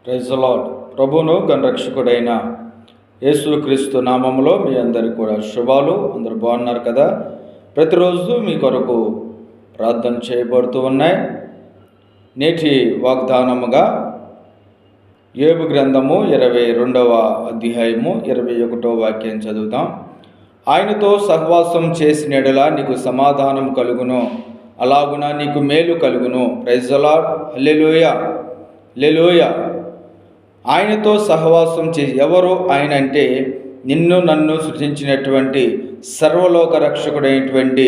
Praise the lord. ప్రభువును గణరక్షకుడైన యేసుక్రీస్తు నామములో మీ అందరికి కూడా శుభాలు. అందరూ బాగున్నారు కదా? ప్రతిరోజు మీ కొరకు ప్రార్థన చేయబడుతూ ఉన్నాయి. నేటి వాగ్దానముగా యోబు గ్రంథము 22వ అధ్యాయము 21వ వాక్యం చదువుతాం. ఆయనతో సహవాసం చేసిన యెడల నీకు సమాధానం కలుగును, అలాగున నీకు మేలు కలుగును. Praise the lord. Hallelujah, hallelujah. ఆయనతో సహవాసం చేసి, ఎవరు ఆయన అంటే నిన్ను నన్ను సృజించినటువంటి సర్వలోక రక్షకుడైనటువంటి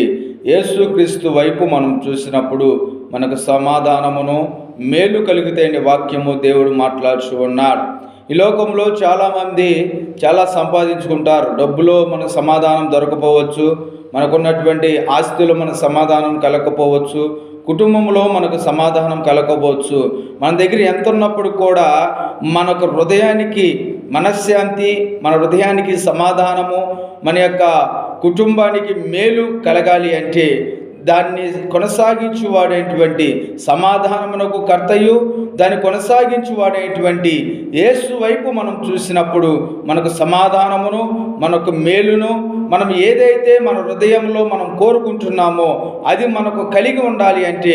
యేసుక్రీస్తు వైపు మనం చూసినప్పుడు మనకు సమాధానమును మేలు కలుగుతాయని వాక్యము దేవుడు మాట్లాడుతూ ఉన్నాడు. ఈ లోకంలో చాలామంది చాలా సంపాదించుకుంటారు. డబ్బులో మనకు సమాధానం దొరకపోవచ్చు, మనకున్నటువంటి ఆస్తులు మనకు సమాధానం కలగకపోవచ్చు, కుటుంబంలో మనకు సమాధానం కలగకపోవచ్చు. మన దగ్గర ఎంత ఉన్నప్పుడు కూడా మనకు హృదయానికి మనశ్శాంతి, మన హృదయానికి సమాధానము, మన యొక్క కుటుంబానికి మేలు కలగాలి అంటే దాన్ని కొనసాగించువాడేటువంటి సమాధానమునకు కర్తయు దాన్ని కొనసాగించువాడేటువంటి యేసు వైపు మనం చూసినప్పుడు మనకు సమాధానమును, మనకు మేలును, మనం ఏదైతే మన హృదయంలో మనం కోరుకుంటున్నామో అది మనకు కలిగి ఉండాలి అంటే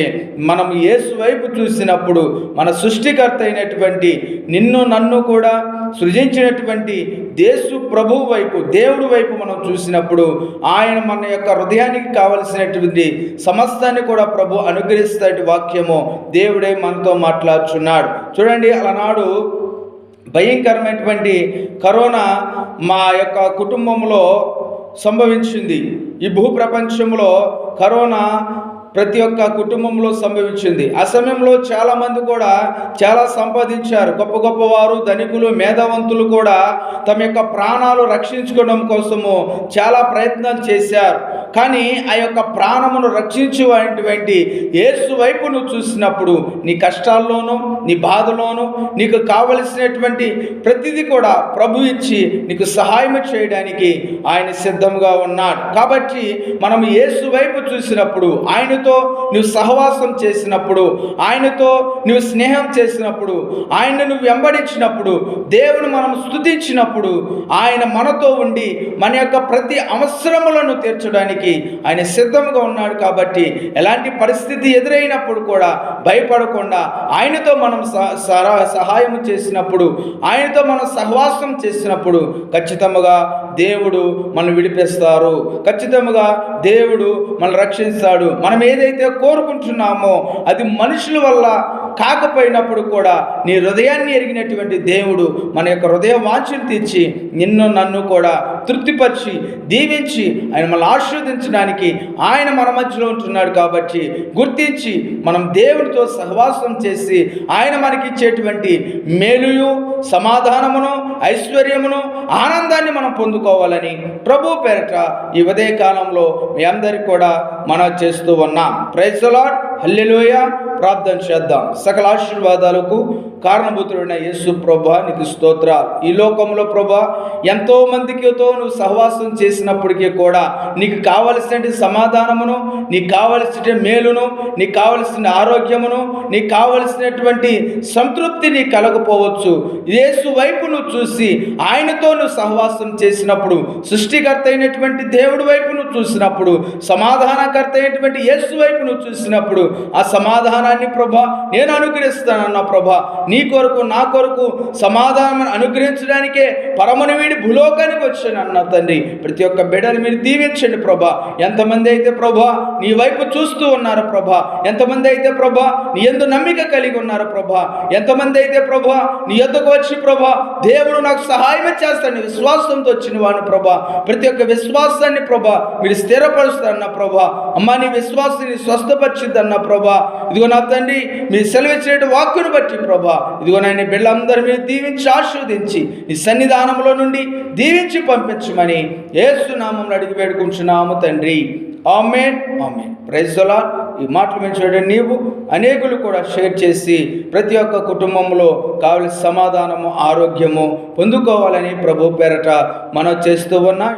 మనం యేసు వైపు చూసినప్పుడు మన సృష్టికర్త అయినటువంటి నిన్ను నన్ను కూడా సృజించినటువంటి యేసు ప్రభువు వైపు, దేవుడి వైపు మనం చూసినప్పుడు ఆయన మన యొక్క హృదయానికి కావలసినటువంటి సమస్తాన్ని కూడా ప్రభు అనుగ్రహిస్తాడు. వాక్యము దేవుడే మనతో మాట్లాడుచున్నాడు. చూడండి, అలనాడు భయంకరమైనటువంటి కరోనా మా యొక్క కుటుంబంలో సంభవించింది. ఈ భూప్రపంచంలో కరోనా ప్రతి ఒక్క కుటుంబంలో సంభవించింది. ఆ సమయంలో చాలామంది కూడా చాలా సంపాదించారు. గొప్ప గొప్పవారు, ధనికులు, మేధావంతులు కూడా తమ యొక్క ప్రాణాలు రక్షించుకోవడం కోసము చాలా ప్రయత్నాలు చేశారు. కానీ ఆ యొక్క ప్రాణమును రక్షించేటువంటి యేసు వైపు నువ్వు చూసినప్పుడు నీ కష్టాల్లోనూ, నీ బాధలోనూ నీకు కావలసినటువంటి ప్రతిదీ కూడా ప్రభు ఇచ్చి నీకు సహాయం చేయడానికి ఆయన సిద్ధంగా ఉన్నాడు. కాబట్టి మనం యేసు వైపు చూసినప్పుడు, ఆయనతో నువ్వు సహవాసం చేసినప్పుడు, ఆయనతో నువ్వు స్నేహం చేసినప్పుడు, ఆయన్ని నువ్వు వెంబడించినప్పుడు, దేవుని మనం స్తుతించినప్పుడు ఆయన మనతో ఉండి మన యొక్క ప్రతి అవసరములను తీర్చడానికి ఆయన సిద్ధంగా ఉన్నాడు. కాబట్టి ఎలాంటి పరిస్థితి ఎదురైనప్పుడు కూడా భయపడకుండా ఆయనతో మనం సహాయం చేసినప్పుడు, ఆయనతో మనం సహవాసం చేసినప్పుడు ఖచ్చితంగా దేవుడు మనం విడిపిస్తారు, ఖచ్చితంగా దేవుడు మనం రక్షిస్తాడు. మనం ఏదైతే కోరుకుంటున్నామో అది మనుషుల వల్ల కాకపోయినప్పుడు కూడా నీ హృదయాన్ని ఎరిగినటువంటి దేవుడు మన యొక్క హృదయ వాంఛను తీర్చి నిన్ను నన్ను కూడా తృప్తిపరిచి దీవించి ఆయన మనల్ని ఆశీర్వదించడానికి ఆయన మన మధ్యలో ఉంటున్నాడు. కాబట్టి గుర్తించి మనం దేవుడితో సహవాసం చేసి ఆయన మనకి ఇచ్చేటువంటి మేలుయు, సమాధానమును, ఐశ్వర్యమును, ఆనందాన్ని మనం పొందుకోవాలని ప్రభు పేరట ఈ ఉదయ కాలంలో మీ అందరికీ కూడా మనం చేస్తూ ఉన్నాం. Praise the lord. హల్లెలూయా. ప్రార్థన చేద్దాం. సకల ఆశీర్వాదాలకు కారణభూతుడైన యేసు ప్రభువా నీకు స్తోత్రాలు. ఈ లోకంలో ప్రభువా ఎంతో మందికితో నువ్వు సహవాసం చేసినప్పటికీ కూడా నీకు కావలసిన సమాధానమును, నీకు కావలసిన మేలును, నీకు కావలసిన ఆరోగ్యమును, నీకు కావలసినటువంటి సంతృప్తి నీకు కలగపోవచ్చు. యేసు వైపు నువ్వు చూసి ఆయనతో నువ్వు సహవాసం చేసినప్పుడు, సృష్టికర్త అయినటువంటి దేవుడి వైపు నువ్వు చూసినప్పుడు, సమాధానకర్త అయినటువంటి యేసు వైపు నువ్వు చూసినప్పుడు ఆ సమాధానాన్ని ప్రభా నేను అనుగ్రహిస్తానన్న ప్రభా, నీ కొరకు నా కొరకు సమాధానం అనుగ్రహించడానికే పరమను వీడి భూలోకానికి వచ్చాను అన్న తండ్రి. ప్రతి ఒక్క బిడ్డను మీరు దీవించండి ప్రభా. ఎంతమంది అయితే ప్రభా నీ వైపు చూస్తూ ఉన్నారు ప్రభా, ఎంతమంది అయితే ప్రభా నీ యందు నమ్మిక కలిగి ఉన్నారు ప్రభా, ఎంతమంది అయితే ప్రభా నీ యొద్దకు వచ్చి ప్రభా దేవుడు నాకు సహాయం చేస్తాను విశ్వాసంతో వచ్చిన వాడిని ప్రభా, ప్రతి ఒక్క విశ్వాసాన్ని ప్రభా మీరు స్థిరపరుస్తారన్న ప్రభా. అమ్మా నీ విశ్వాసాన్ని స్వస్థపరిచిద్దన్న ప్రభా. ఇదిగో నా తండ్రి మీ సెలవిచ్చిన వాక్కును బట్టి ప్రభా ఇదిగో నాయన బిడ్డలందరూ మీరు దీవించి ఆశీర్వదించి నీ సన్నిధానంలో నుండి దీవించి పంపించమని యేసు నామములో అడిగి వేడుకుంటున్నాము తండ్రి. Amen, amen. Praise the lord. ఈ మాటలు విని నీవు అనేకులు కూడా షేర్ చేసి ప్రతి ఒక్క కుటుంబంలో కావలసిన సమాధానము, ఆరోగ్యము పొందుకోవాలని ప్రభు పేరట మనం చేస్తూ ఉన్నా.